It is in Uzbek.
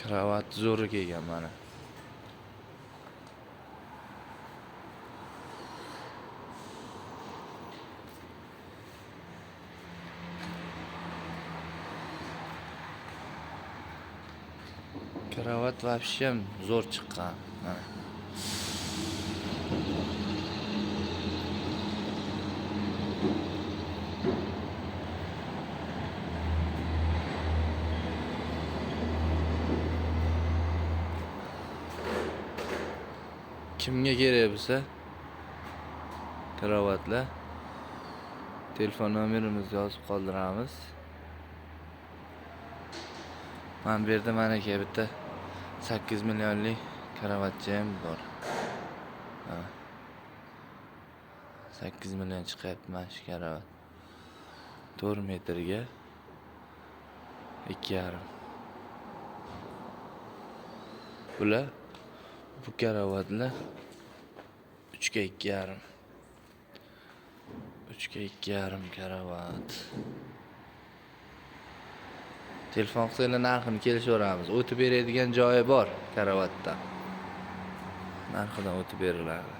Kravat zo'ri kelgan mana. Kravat вообще zo'r chiqqan. Mana. Kimga kerak bo'lsa kravatlar telefon nomerimizni yozib qoldiramiz. Men bu yerda mana ke bitta 8 millionlik kravatcham bor. 8 million chiqyapti mana shu kravat. 4 metrga 2,5. Bular bu kravatlar 3 ga 2,5. 3 ga 2,5 kravat. Telefon qilsanglar narxini kelishaveramiz. O'tib beradigan joyi bor kravatda. Narxidan o'tib beriladi.